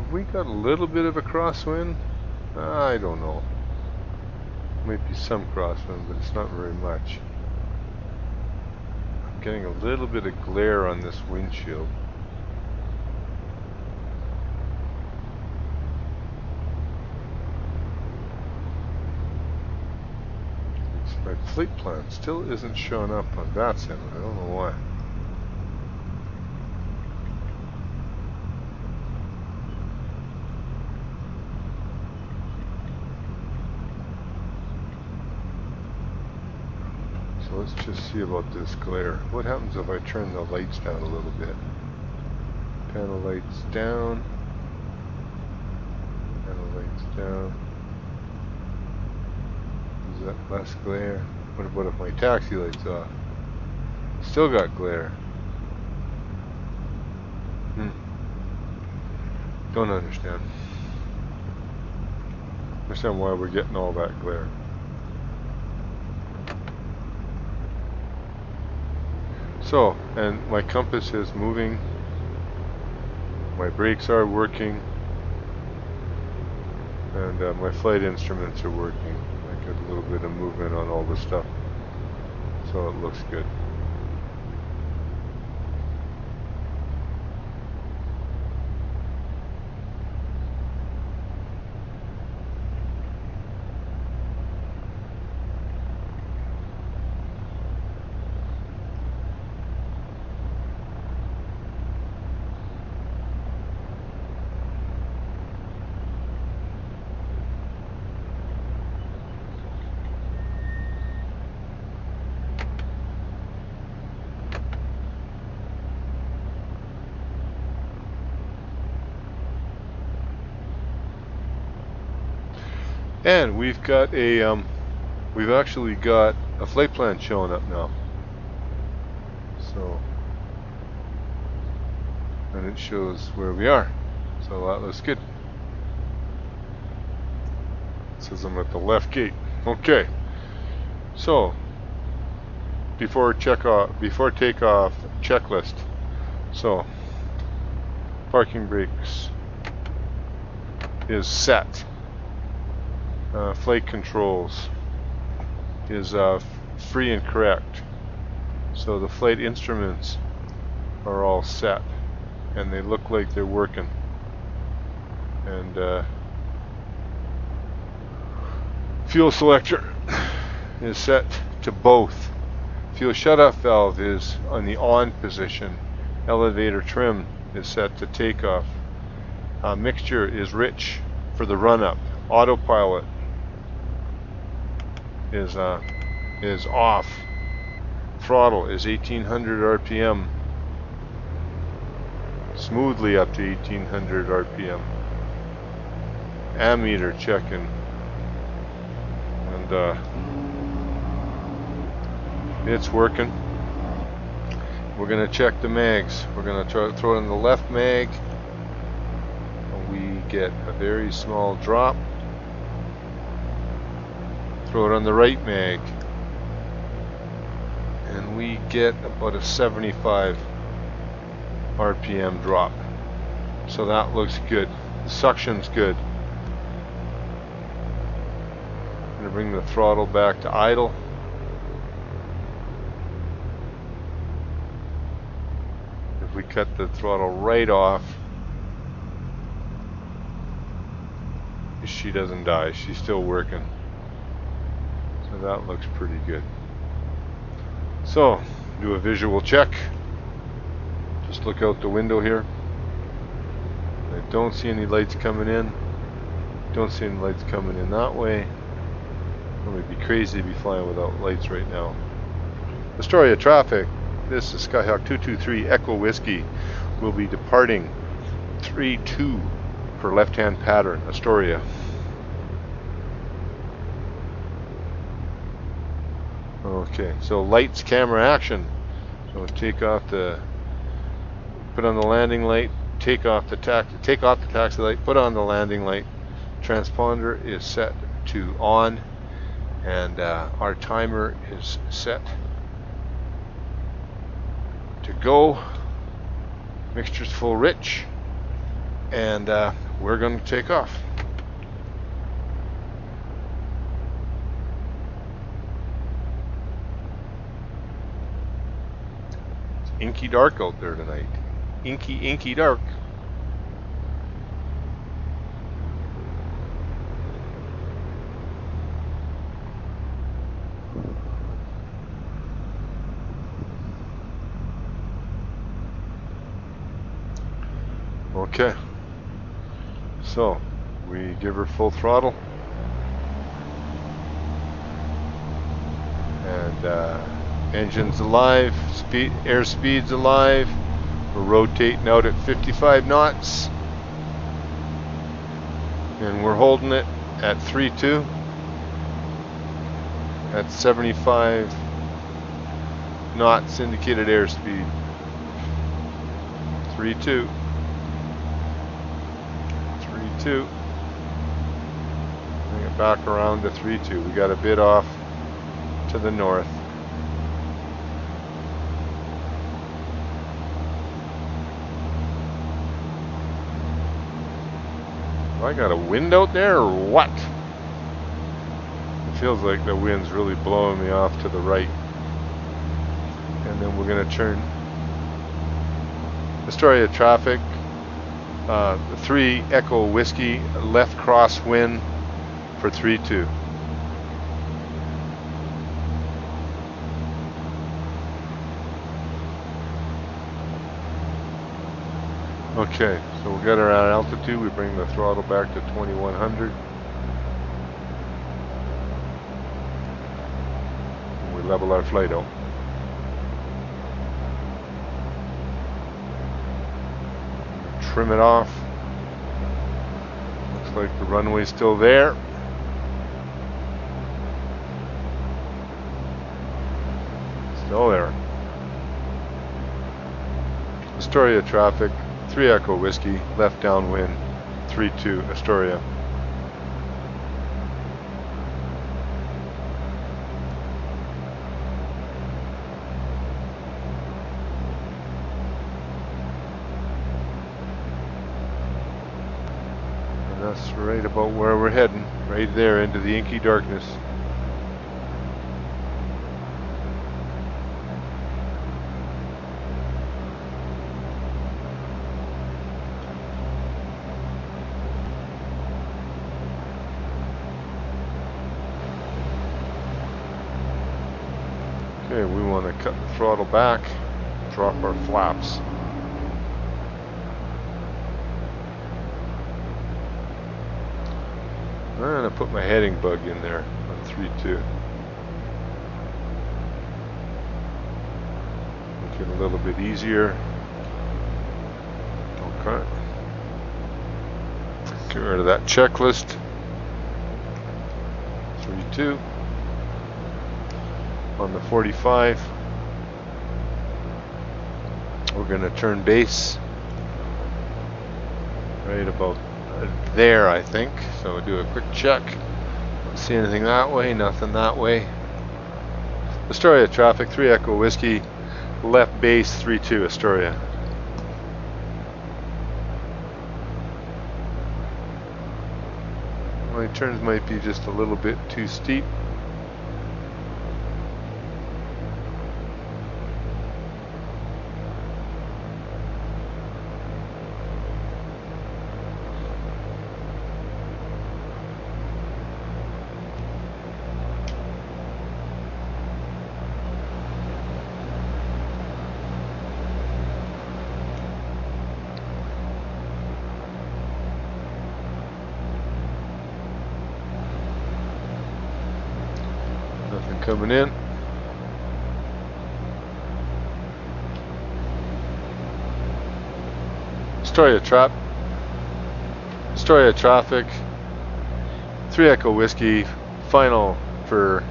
Have we got a little bit of a crosswind? I don't know. Might be some crosswind, but it's not very much. I'm getting a little bit of glare on this windshield. My fleet plan still isn't showing up on that side. I don't know why. So let's just see about this glare. What happens if I turn the lights down a little bit? Panel lights down. Panel lights down. Is that less glare? What about if my taxi light's off? Still got glare. Don't understand. Understand why we're getting all that glare. So, and my compass is moving. My brakes are working. And my flight instruments are working. I got a little bit of movement on all the stuff. So it looks good. And we've got a, we've actually got a flight plan showing up now. So, and it shows where we are. So that looks good. It says I'm at the left gate. Okay. So, before takeoff, checklist. So, parking brakes is set. Flight controls is free and correct. So the flight instruments are all set and they look like they're working. And fuel selector is set to both. Fuel shutoff valve is on the on position. Elevator trim is set to takeoff. Mixture is rich for the run-up. Autopilot is off. Throttle is 1800 RPM. Smoothly up to 1800 RPM. Ammeter checking. And it's working. We're going to check the mags. We're going to try to throw it in the left mag. We get a very small drop. Throw it on the right mag. And we get about a 75 RPM drop. So that looks good. The suction's good. I'm going to bring the throttle back to idle. If we cut the throttle right off, she doesn't die. She's still working. So that looks pretty good. So, do a visual check. Just look out the window here. I don't see any lights coming in. Don't see any lights coming in that way. It would be crazy to be flying without lights right now. Astoria traffic. This is Skyhawk 223 Echo Whiskey. We'll be departing 3-2 for left-hand pattern, Astoria. Okay, so lights, camera, action. So take off the, put on the landing light, take off the taxi light, put on the landing light. Transponder is set to on, and our timer is set to go. Mixture's full rich, and we're going to take off. It's inky dark out there tonight. Inky dark. Okay, so we give her full throttle, and engine's alive, airspeed's alive. We're rotating out at 55 knots, and we're holding it at 3.2 at 75 knots indicated airspeed. 3.2. 3.2. Bring it back around to 3.2. We got a bit off to the north. I got a wind out there or what? It feels like the wind's really blowing me off to the right. And then we're going to turn Astoria traffic, 3 Echo Whiskey, left crosswind for 3.2. Okay, so we got her at altitude. We bring the throttle back to 2100. And we level our flight out. Trim it off. Looks like the runway's still there. Still there. Astoria traffic, 3 Echo Whiskey, left downwind, 3.2 Astoria. And that's right about where we're heading, right there into the inky darkness. Okay, we want to cut the throttle back, drop our flaps. I'm going to put my heading bug in there on 3.2. Make it a little bit easier. Okay. Get rid of that checklist. 3.2. On the 45, we're going to turn base right about there, I think. So we'll do a quick check. Don't see anything that way, nothing that way. Astoria traffic, 3 Echo Whiskey, left base 3.2 Astoria. My turns might be just a little bit too steep. Nothing coming in. Astoria traffic, 3 Echo Whiskey, final for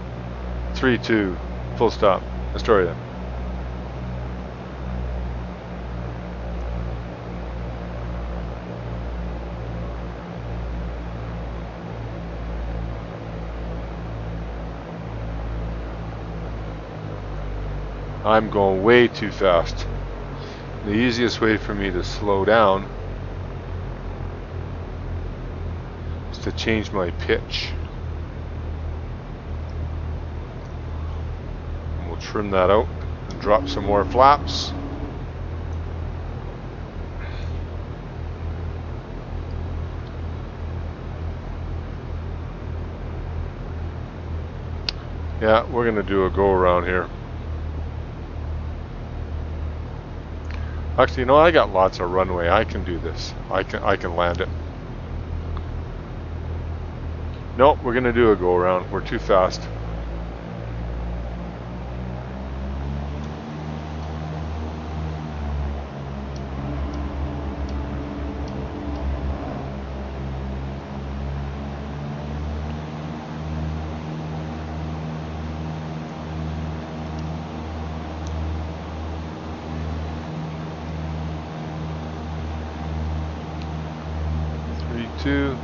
3.2, full stop, Astoria. I'm going way too fast. The easiest way for me to slow down to change my pitch. And we'll trim that out and drop some more flaps. Yeah, we're gonna do a go around here. Actually, you know, I got lots of runway. I can do this. I can land it. Nope, we're gonna do a go around. We're too fast. Two.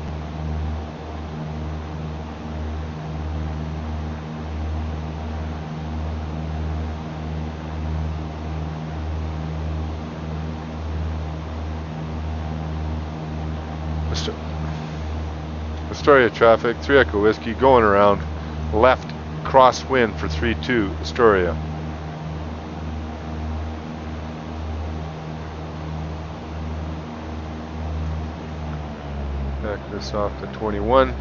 Astoria traffic, 3 Echo Whiskey, going around left crosswind for 32 Astoria. Back this off to 21.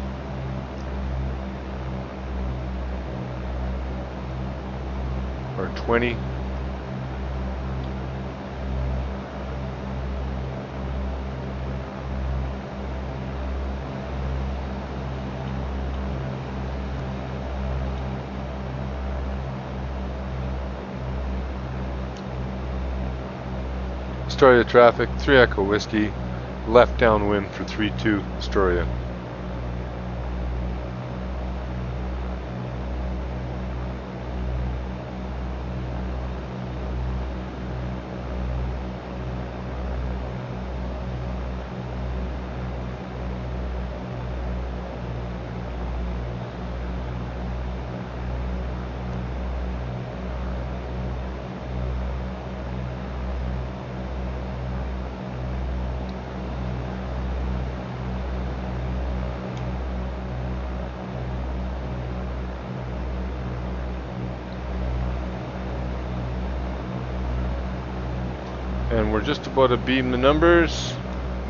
Or 20. Astoria traffic, 3 Echo Whiskey, left downwind for 32 Astoria. And we're just about to beam the numbers.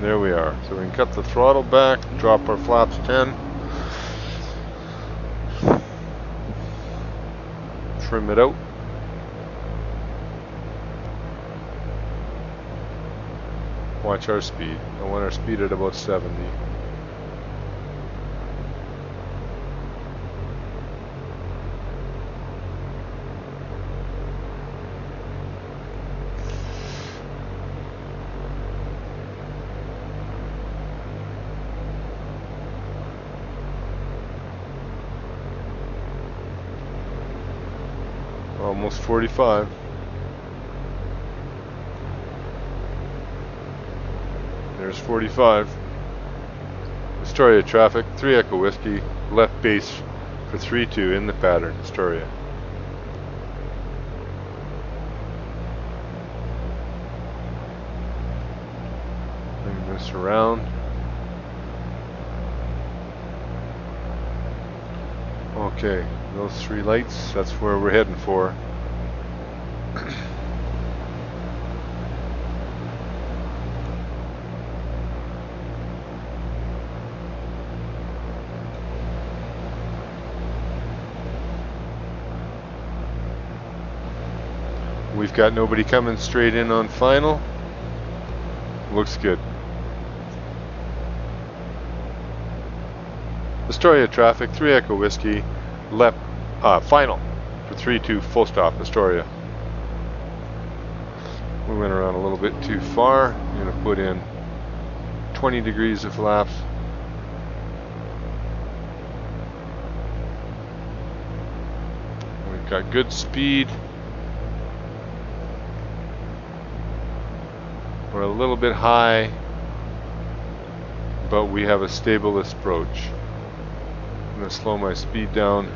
There we are. So we can cut the throttle back, drop our flaps 10. Trim it out. Watch our speed. I want our speed at about 70. Almost 45. There's 45. Astoria traffic, 3 Echo Whiskey, left base for 3-2 in the pattern, Astoria. Bring this around. Okay, those 3 lights, that's where we're heading for. We've got nobody coming straight in on final. Looks good. Astoria traffic, 3 Echo Whiskey, left, final for 3-2, full stop, Astoria. We went around a little bit too far. I'm going to put in 20 degrees of flaps. We've got good speed. We're a little bit high, but we have a stable approach. I'm going to slow my speed down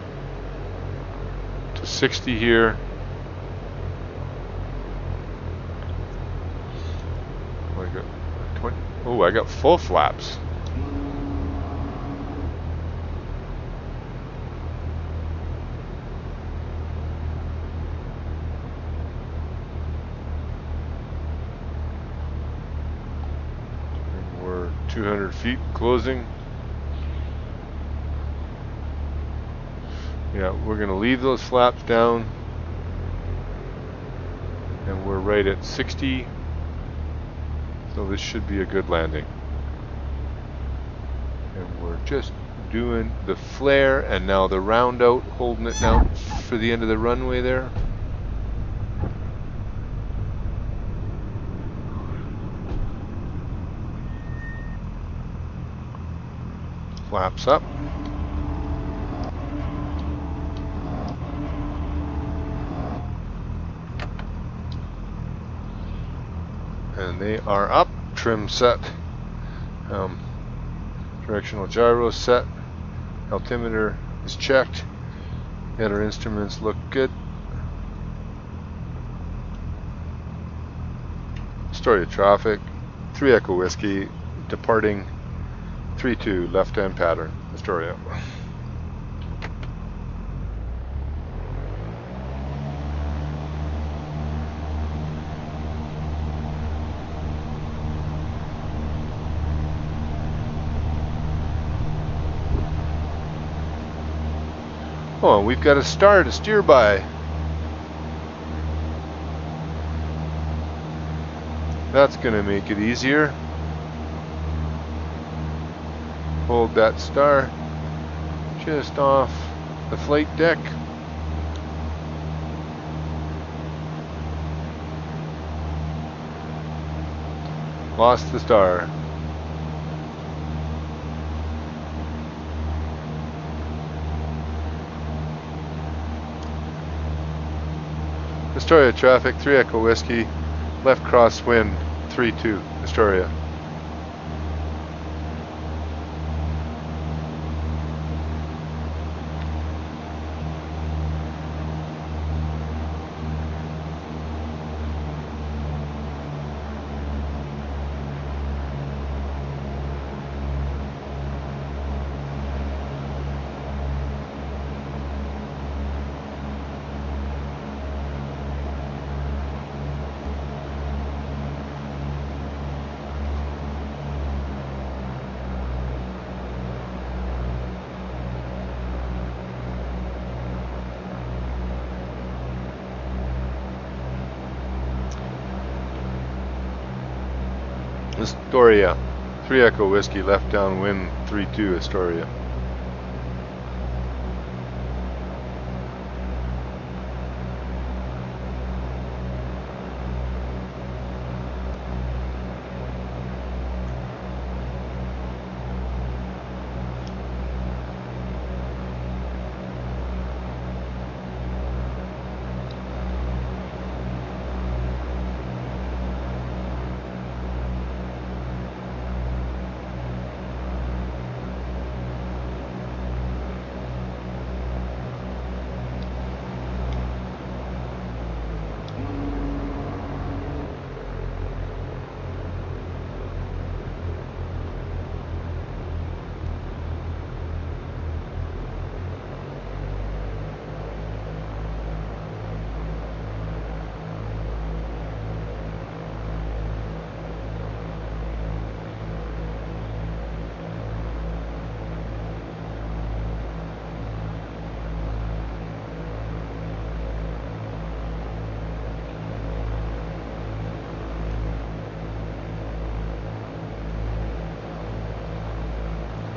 to 60 here. I got 20. Oh, I got full flaps. 200 feet closing. Yeah, we're going to leave those flaps down, and we're right at 60, so this should be a good landing. And we're just doing the flare and now the round out, holding it down for the end of the runway there. Flaps up. And they are up. Trim set. Directional gyro set. Altimeter is checked. And our instruments look good. Astoria traffic. 3 Echo Whiskey. Departing 3-2 left-hand pattern. Astoria. Oh, we've got a star to steer by. That's going to make it easier. Hold that star just off the flight deck. Lost the star. Astoria traffic, 3 Echo Whiskey, left crosswind, 3-2, Astoria. Astoria, 3 Echo Whiskey, left downwind, 3-2, Astoria.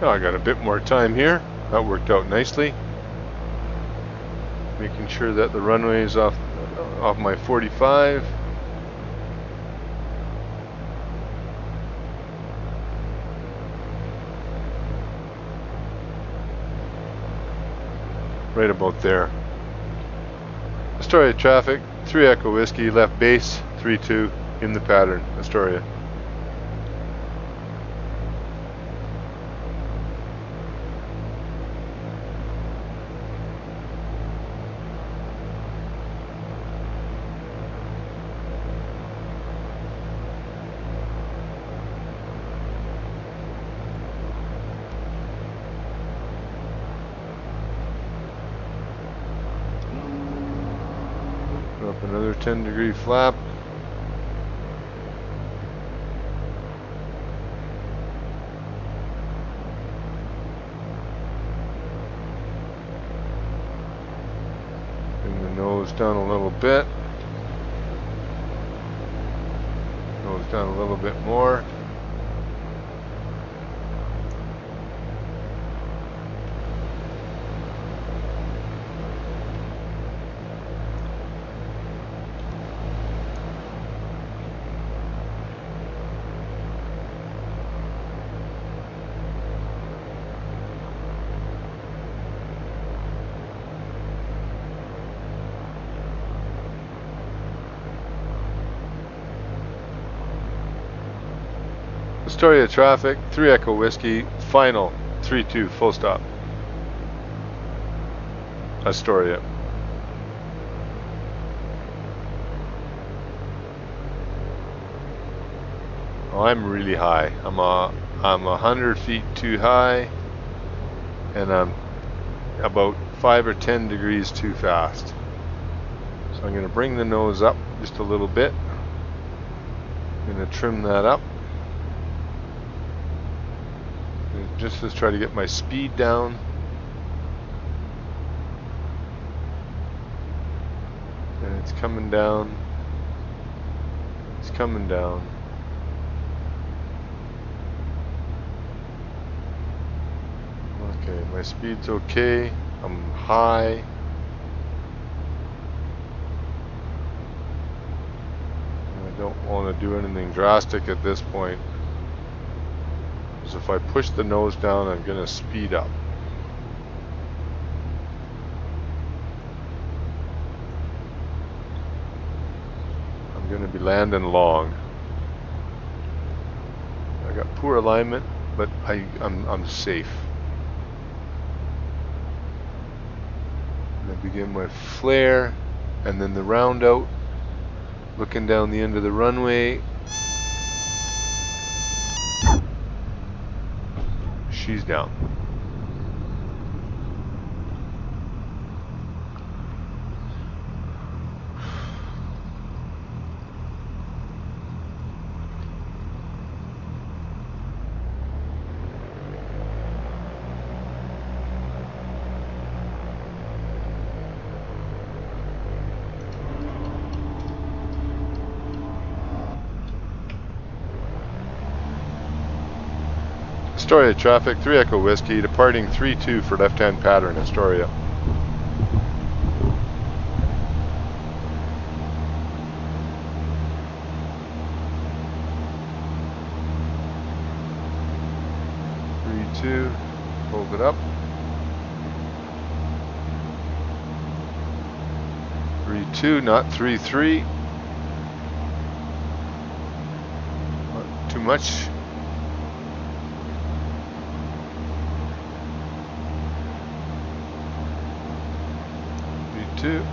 Oh, I got a bit more time here. That worked out nicely. Making sure that the runway is off my 45. Right about there. Astoria traffic, 3 Echo Whiskey, left base, 3-2 in the pattern, Astoria. Up another 10-degree flap. nose down a little bit. Nose down a little bit more. Astoria traffic, 3 Echo Whiskey, final, 3-2, full stop. Astoria. Oh, I'm really high. I'm 100 feet too high, and I'm about 5 or 10 degrees too fast. So I'm going to bring the nose up just a little bit. I'm going to trim that up. Just to try to get my speed down. And it's coming down. It's coming down. Okay, my speed's okay. I'm high. I don't want to do anything drastic at this point. If I push the nose down, I'm going to speed up. I'm going to be landing long. I got poor alignment, but I'm safe. I'm going to begin my flare, and then the round out, looking down the end of the runway. She's down. Astoria traffic, 3 Echo Whiskey, departing 3-2 for left-hand pattern, Astoria. Hold it up. 3-2, not 3-3. Not too much. 3-2.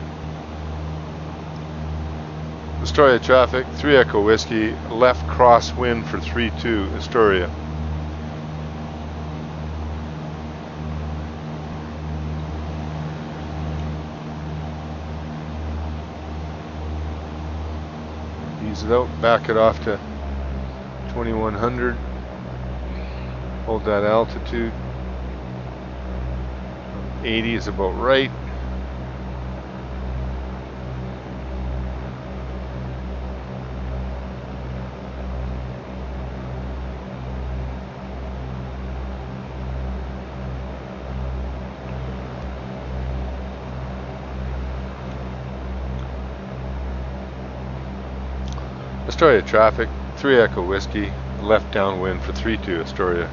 Astoria traffic, 3 Echo Whiskey, left crosswind for 3-2, Astoria. Ease it out, back it off to 2100. Hold that altitude. 80 is about right. Astoria traffic, 3 Echo Whiskey, left downwind for 3-2, Astoria.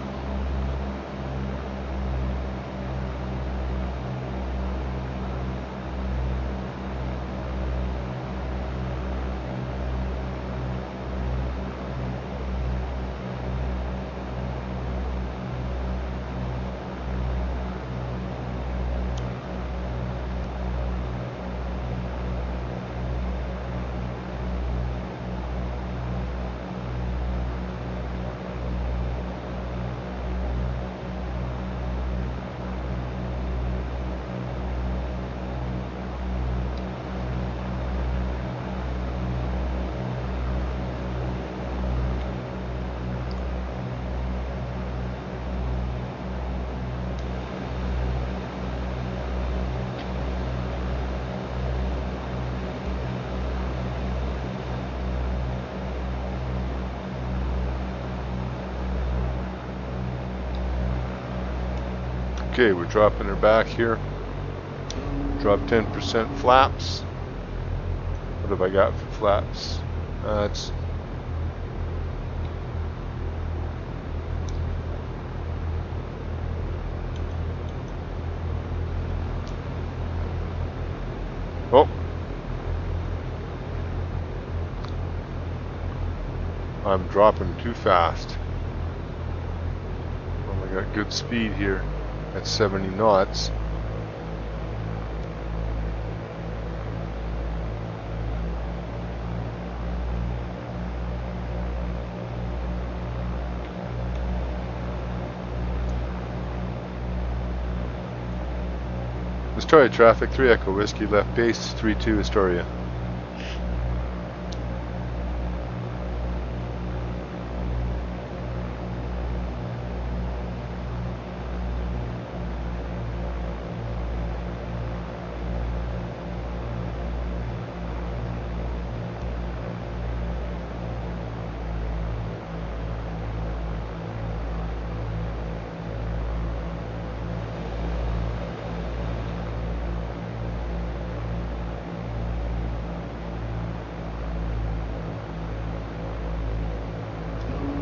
Okay, we're dropping her back here. Drop 10% flaps. What have I got for flaps? It's oh, I'm dropping too fast. Well, I got good speed here at 70 knots. Astoria traffic, 3 Echo Whiskey, left base, 32 Astoria.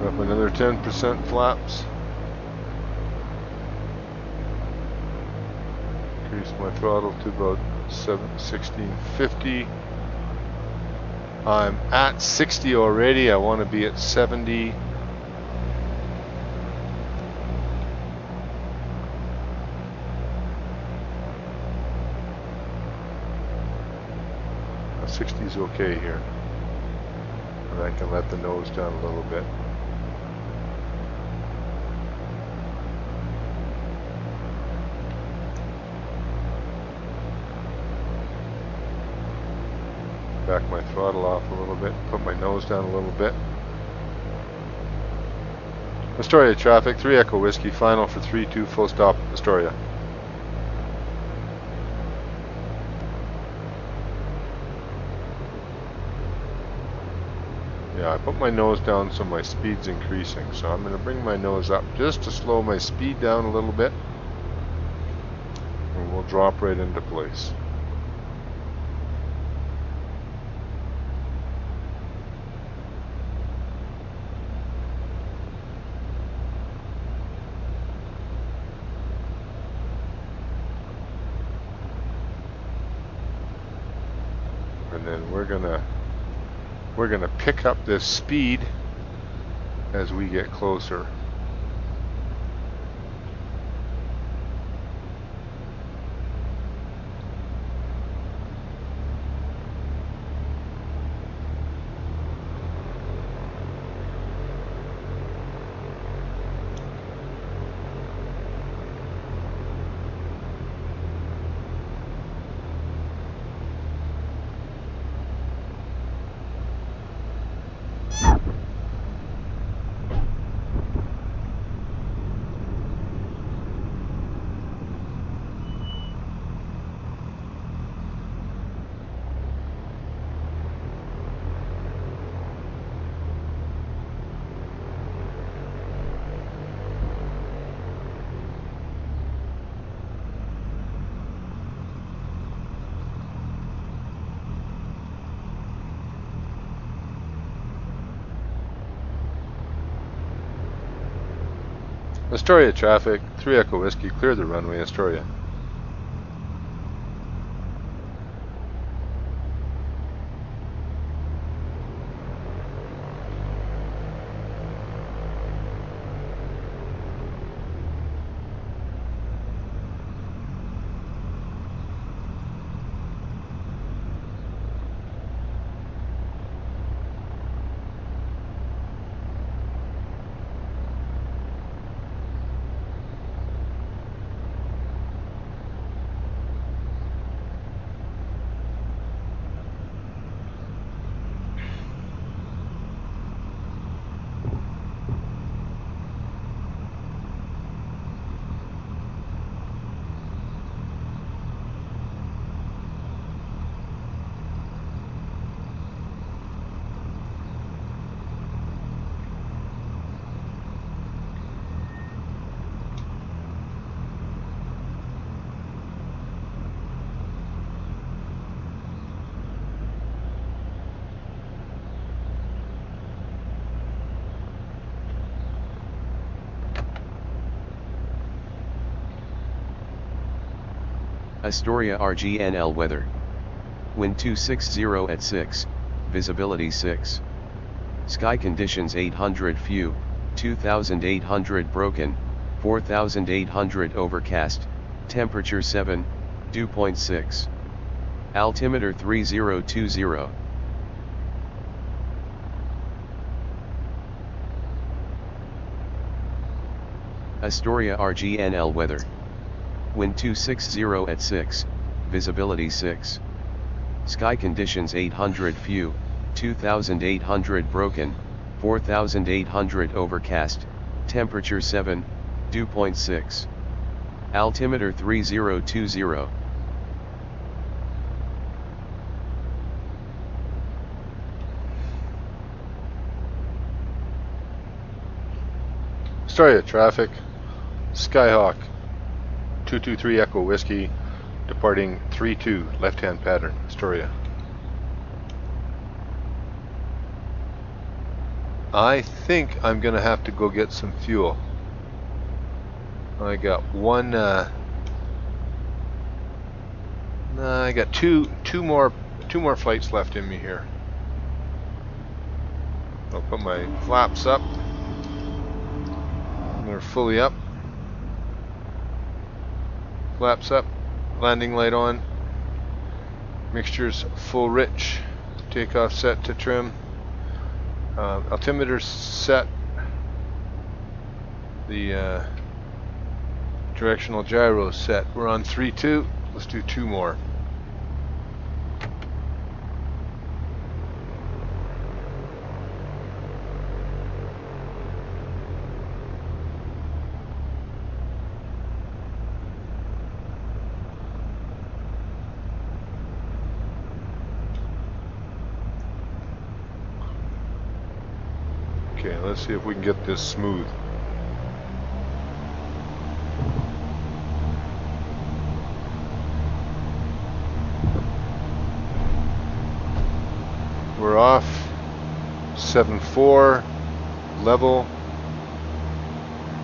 Up another 10% flaps. Increase my throttle to about 1650. I'm at 60 already. I want to be at 70. 60 is okay here. And I can let the nose down a little bit. Back my throttle off a little bit, put my nose down a little bit. Astoria traffic, 3 Echo Whiskey, final for 3-2, full stop, Astoria. Yeah, I put my nose down so my speed's increasing, so I'm going to bring my nose up just to slow my speed down a little bit, and we'll drop right into place. And then we're gonna pick up this speed as we get closer. Astoria traffic, 3 Echo Whiskey, clear the runway, Astoria. Astoria RGNL weather. Wind 260 at 6, visibility 6. Sky conditions 800 few, 2800 broken, 4800 overcast, temperature 7, dew point 6. Altimeter 3020. Astoria RGNL weather. Wind 260 at 6, visibility 6. Sky conditions 800 few, 2800 broken, 4800 overcast, temperature 7, dew point 6. Altimeter 3020. Astoria traffic, Skyhawk 223 Echo Whiskey, departing 32 left-hand pattern, Astoria. I think I'm gonna have to go get some fuel. I got one. I got two more flights left in me here. I'll put my flaps up. They're fully up. Flaps up. Landing light on. Mixture's full rich. Takeoff set to trim. Altimeter set. The directional gyro set. We're on 3-2. Let's do 2 more. Okay, let's see if we can get this smooth. We're off 7-4 level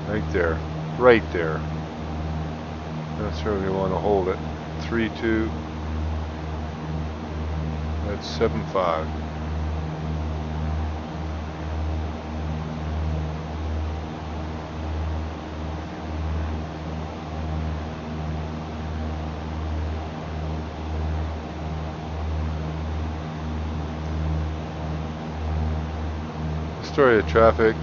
right there, right there. That's where we want to hold it. 3-2. That's 7-5. Astoria traffic,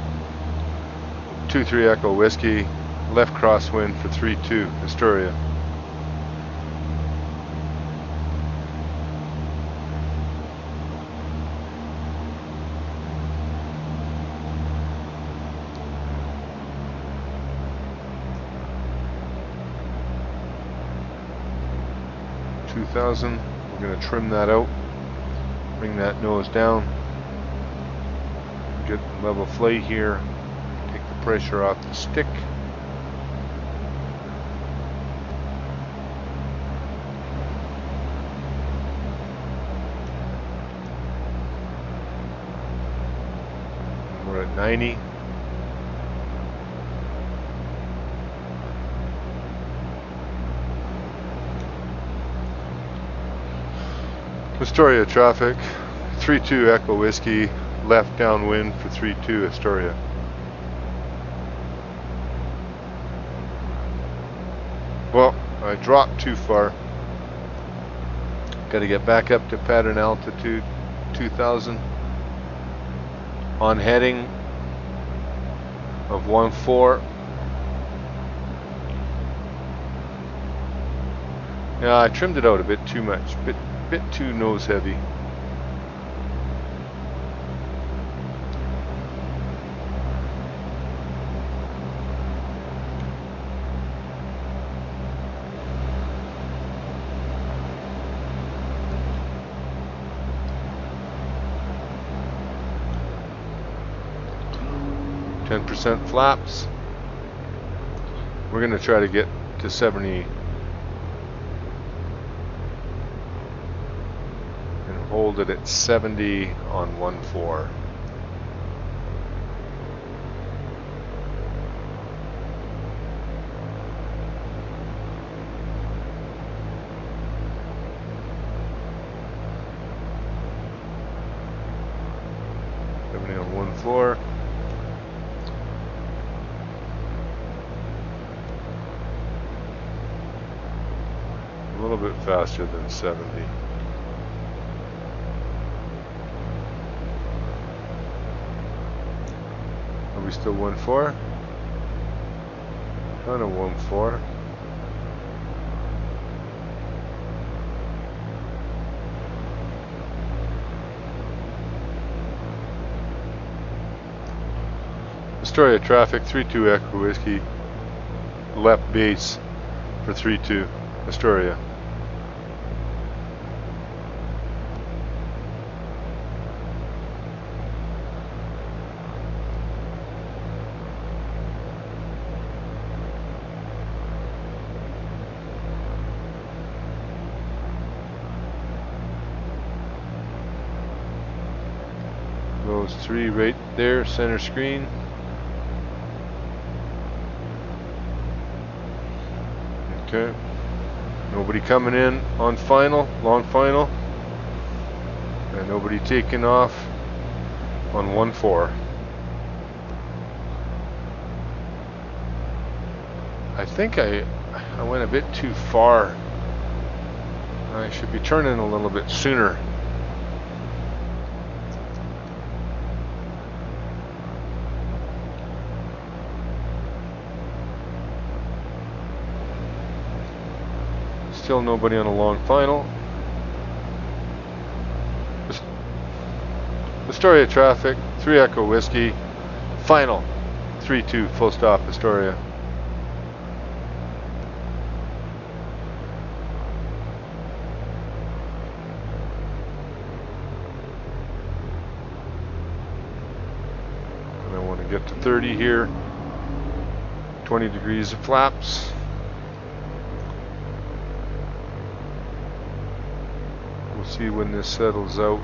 23 Echo Whiskey, left crosswind for 3-2, Astoria. We're going to trim that out, bring that nose down. Get level flight here, take the pressure off the stick. We're at 90. Astoria traffic, 3-2 Echo Whiskey, left downwind for 3-2 Astoria. Well, I dropped too far. Got to get back up to pattern altitude 2000. On heading of 1-4. Yeah, I trimmed it out a bit too much, bit too nose heavy. %, flaps. We're going to try to get to 70 and hold it at 70 on 1-4. little bit faster than 70. Are we still 1.4? Kind of 1.4. Astoria traffic 32 Echo Whiskey, left base for 32 Astoria. Those three right there, center screen. Okay. Nobody coming in on final, long final. And nobody taking off on 1.4. I think I went a bit too far. I should be turning a little bit sooner. Still nobody on a long final. Astoria traffic, 3 Echo Whiskey, final, 3-2, full stop, Astoria. And I want to get to 30 here, 20 degrees of flaps. See when this settles out.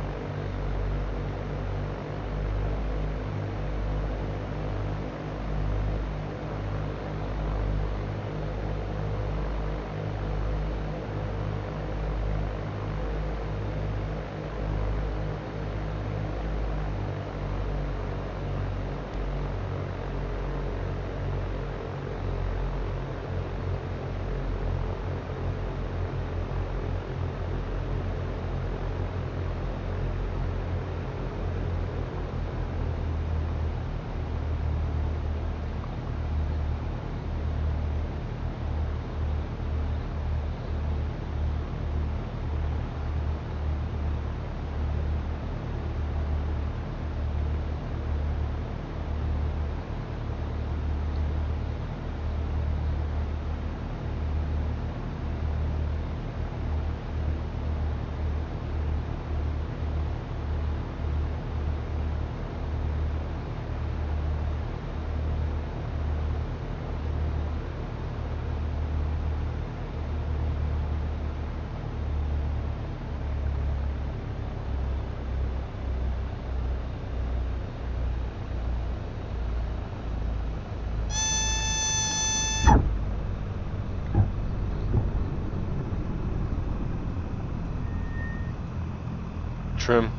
Trim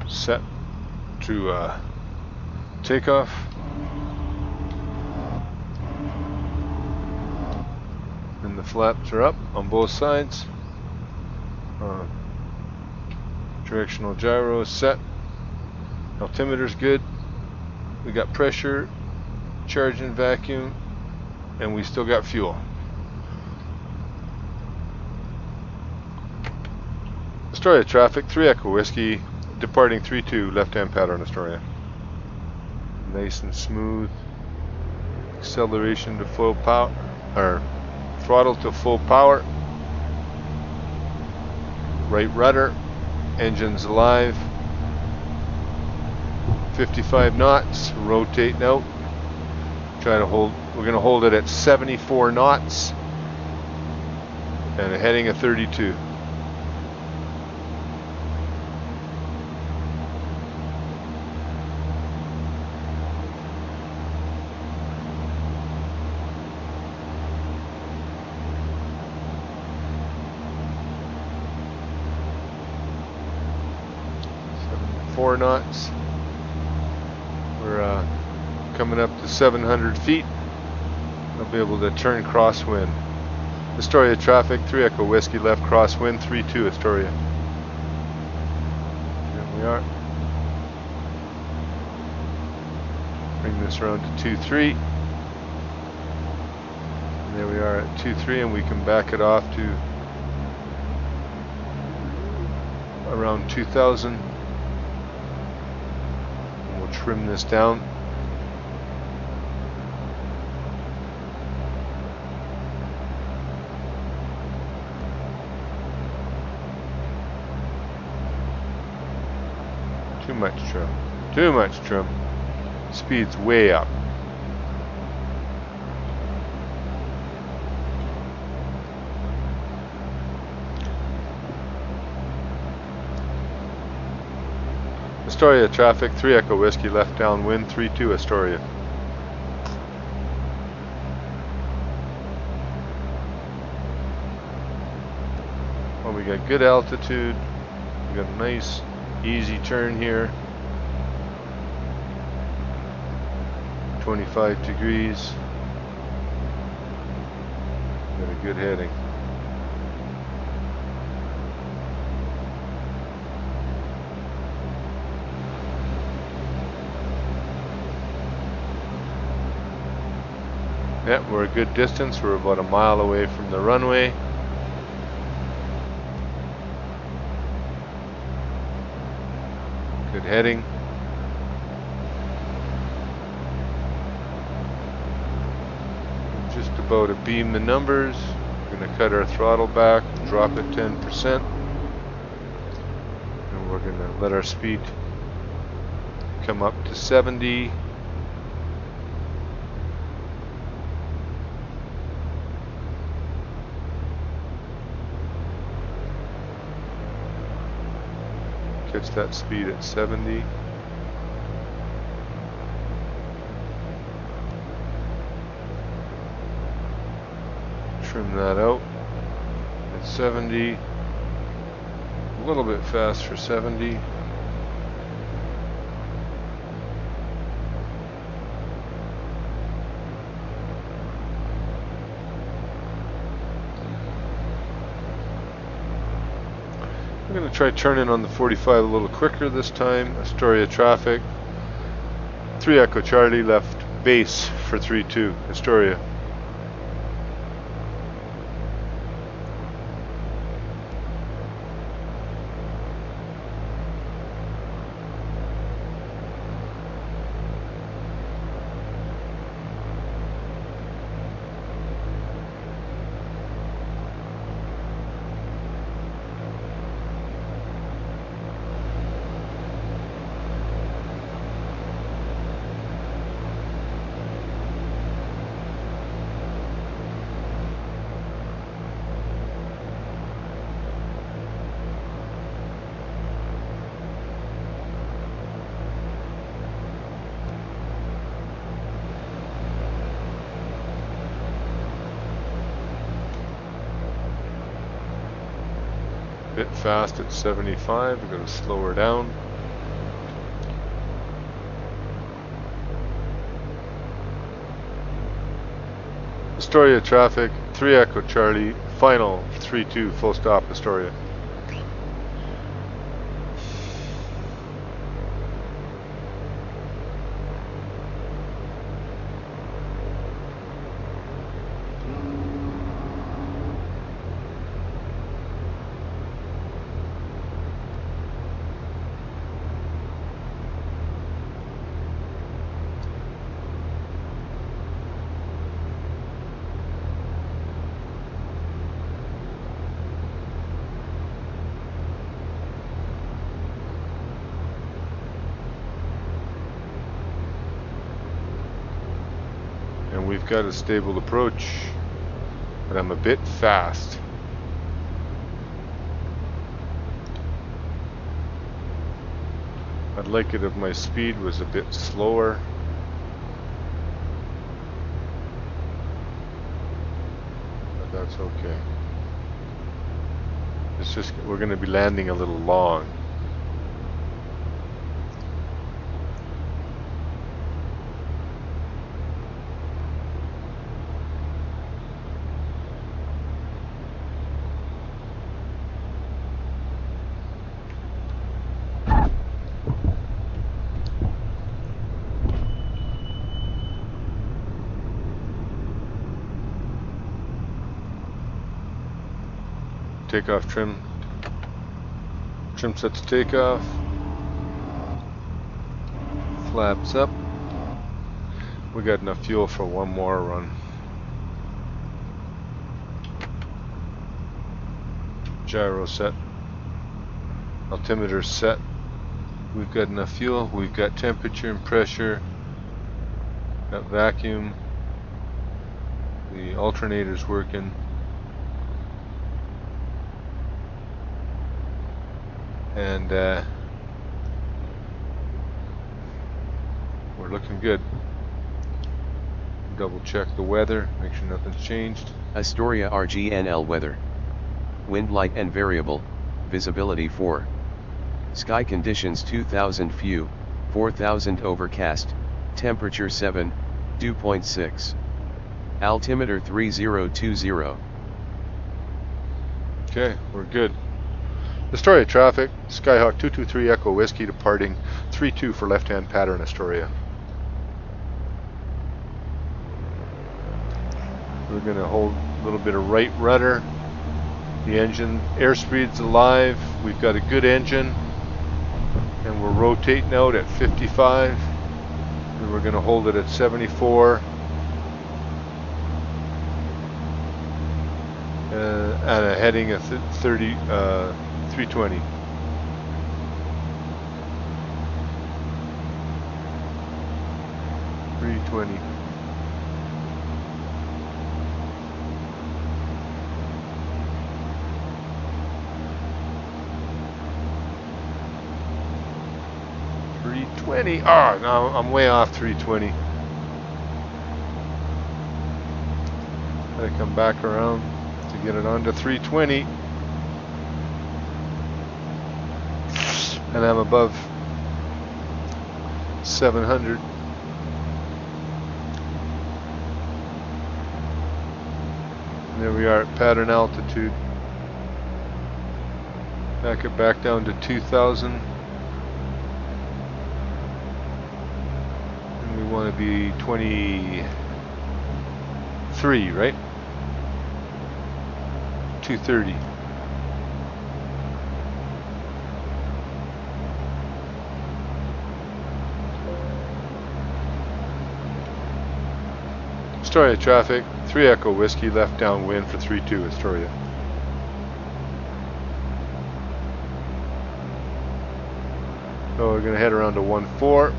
set to takeoff. And the flaps are up on both sides. Directional gyro is set. Altimeter's good. We got pressure, charge and vacuum, and we still got fuel. Astoria traffic, 3 Echo Whiskey, departing 3-2, left-hand pattern Astoria. Nice and smooth. Acceleration to full power, or throttle to full power. Right rudder, engine's alive. 55 knots, rotating out. Try to hold, we're going to hold it at 74 knots and a heading of 32. Knots. We're coming up to 700 feet. I'll be able to turn crosswind Astoria traffic, 3 Echo Whiskey left crosswind, 32 Astoria. There we are. Bring this around to 23. And there we are at 23, and we can back it off to around 2000. And we'll trim this down. Too much trim. Too much trim. Speed's way up. Astoria traffic, 3 Echo Whiskey left downwind, 32 Astoria. Well, we got good altitude. We got a nice easy turn here. 25 degrees. Got a good heading. Yep, we're a good distance. We're about a mile away from the runway. Good heading. Just about to beam the numbers. We're going to cut our throttle back, drop it 10%. And we're going to let our speed come up to 70. Catch that speed at 70. Trim that out at 70. A little bit fast for 70. I'm going to try turning on the 45 a little quicker this time. Astoria traffic. 3 Echo Charlie left base for 3-2 Astoria. Bit fast at 75. We're going to slow her down. Astoria traffic, 3 Echo Charlie, final 3-2 full stop Astoria. And we've got a stable approach, but I'm a bit fast. I'd like it if my speed was a bit slower. But that's okay. It's just, we're going to be landing a little long. takeoff trim. Trim set to takeoff. Flaps up. We got enough fuel for one more run. Gyro set. Altimeter set. We've got enough fuel. We've got temperature and pressure. Got vacuum. The alternator's working. And we're looking good. Double check the weather, make sure nothing's changed. Astoria RGNL weather. Wind light and variable, visibility 4. Sky conditions 2000 few, 4000 overcast, temperature 7, dew point 6. Altimeter 3020. Okay, we're good. Astoria traffic, Skyhawk 223 Echo Whiskey departing 32 for left-hand pattern Astoria. We're going to hold a little bit of right rudder. The engine airspeed's alive. We've got a good engine. And we're rotating out at 55. And we're going to hold it at 74. And a heading of 320. Oh, no, I'm way off 320. Gotta come back around to get it onto 320. And I'm above 700. And there we are at pattern altitude. Back it back down to 2000. And we want to be 23, right? 230. Astoria traffic, 3 Echo Whiskey, left downwind for 32 Astoria. So we're going to head around to 14.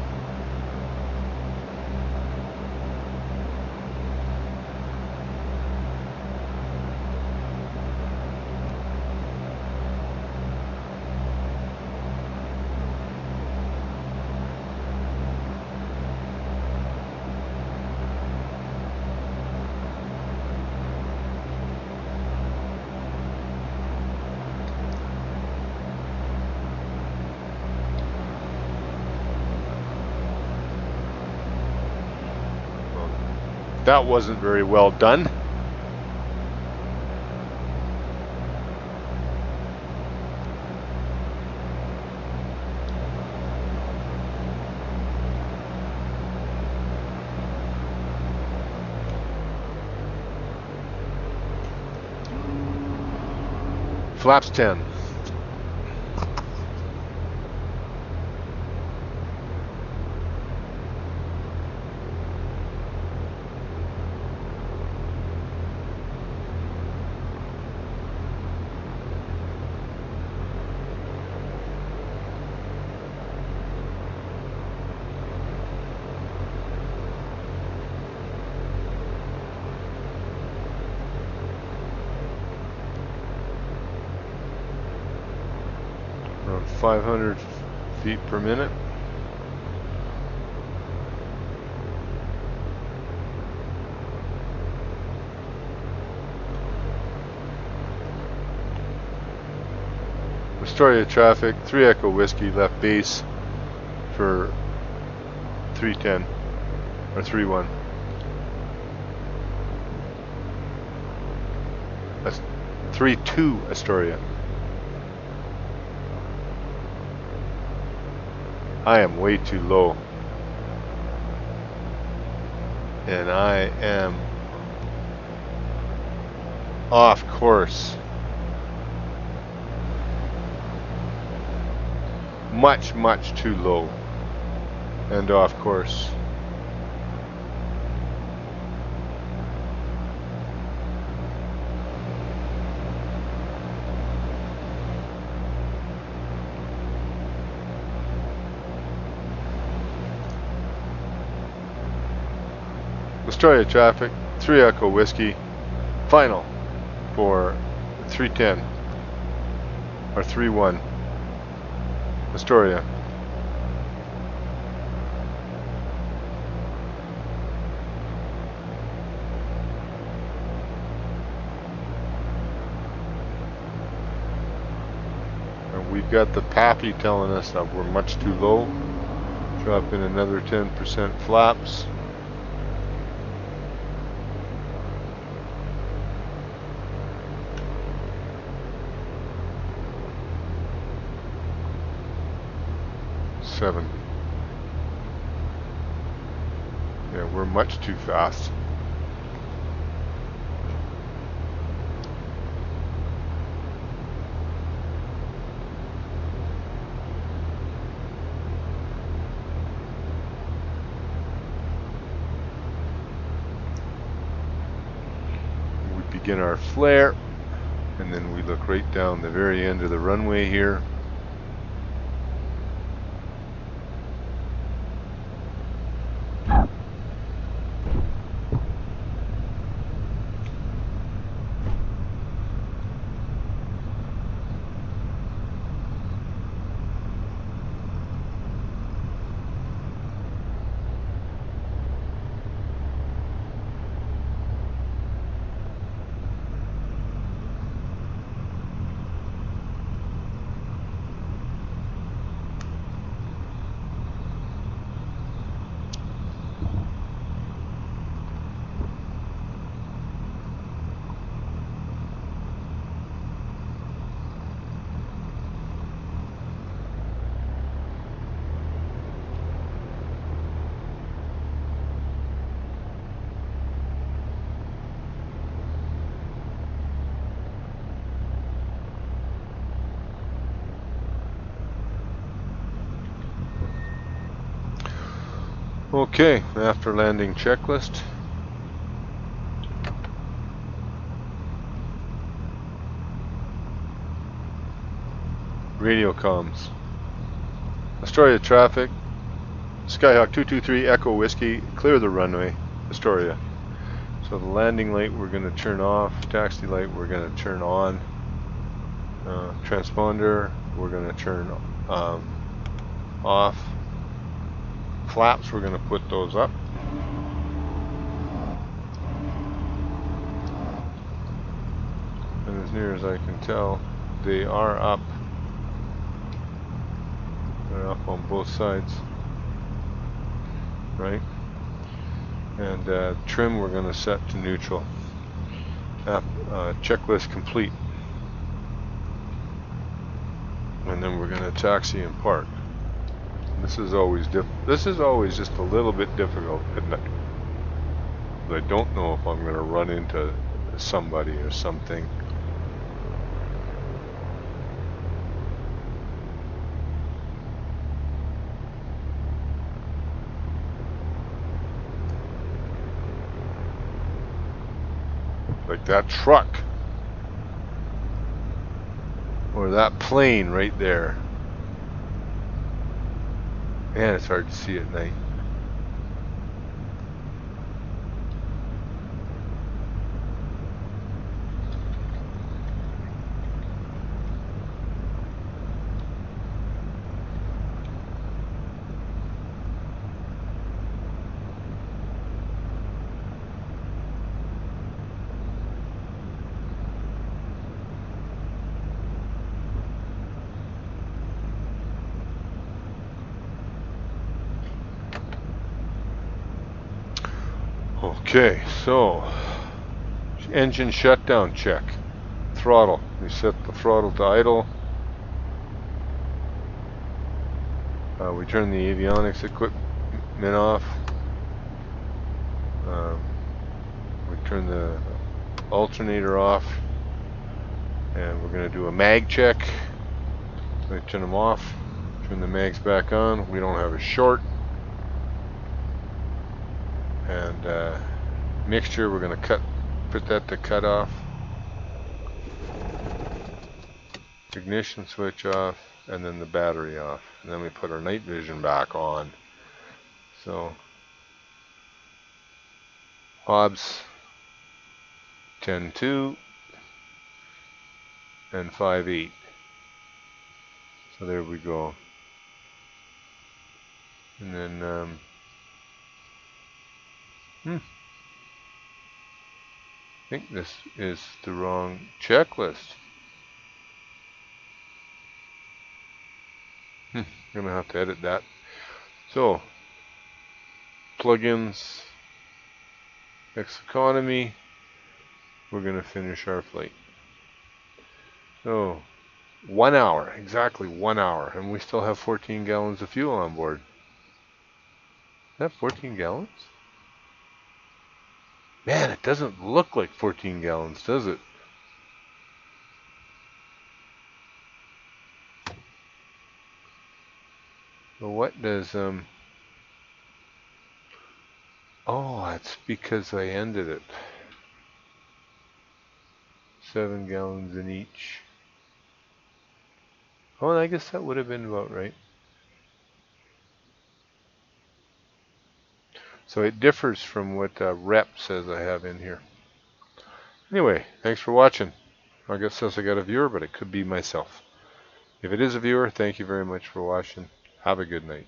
That wasn't very well done. Flaps 10. Around 500 feet per minute. Astoria traffic, 3 Echo Whiskey, left base for 310 or 31. That's 32 Astoria. I am way too low. And I am off course. much, much too low. And off course. Astoria traffic, 3 Echo Whiskey, final for 310 or 31 Astoria. And we've got the PAPI telling us that we're much too low. Drop in another 10% flaps. Yeah, we're much too fast. We begin our flare, and then we look right down the very end of the runway here. Okay, after landing checklist. Radio comms. Astoria traffic. Skyhawk 223 Echo Whiskey, clear the runway. Astoria. So the landing light we're going to turn off. Taxi light we're going to turn on. Transponder we're going to turn off. Flaps, we're going to put those up. And as near as I can tell, they are up. They're up on both sides. Right? And trim we're going to set to neutral. Checklist complete. And then we're going to taxi and park. This is always just a little bit difficult at night. I don't know if I'm going to run into somebody or something. Like that truck. Or that plane right there. Man, it's hard to see at night. Okay, so engine shutdown check. Throttle. We set the throttle to idle. We turn the avionics equipment off. We turn the alternator off. And we're going to do a mag check. So we turn them off. Turn the mags back on. We don't have a short. And mixture, we're going to put that to cut off. Ignition switch off, and then the battery off. And then we put our night vision back on. So Hobbs 10.2 and 5.8. So there we go. And then I think this is the wrong checklist. I'm gonna have to edit that. So plugins, X economy. We're gonna finish our flight. So 1 hour, exactly 1 hour, and we still have 14 gallons of fuel on board. Is that 14 gallons? Man, it doesn't look like 14 gallons, does it? So what does oh, that's because I ended it. 7 gallons in each. Oh, I guess that would have been about right. So it differs from what rep says I have in here. Anyway, thanks for watching. I guess says I got a viewer, but it could be myself. If it is a viewer, thank you very much for watching. Have a good night.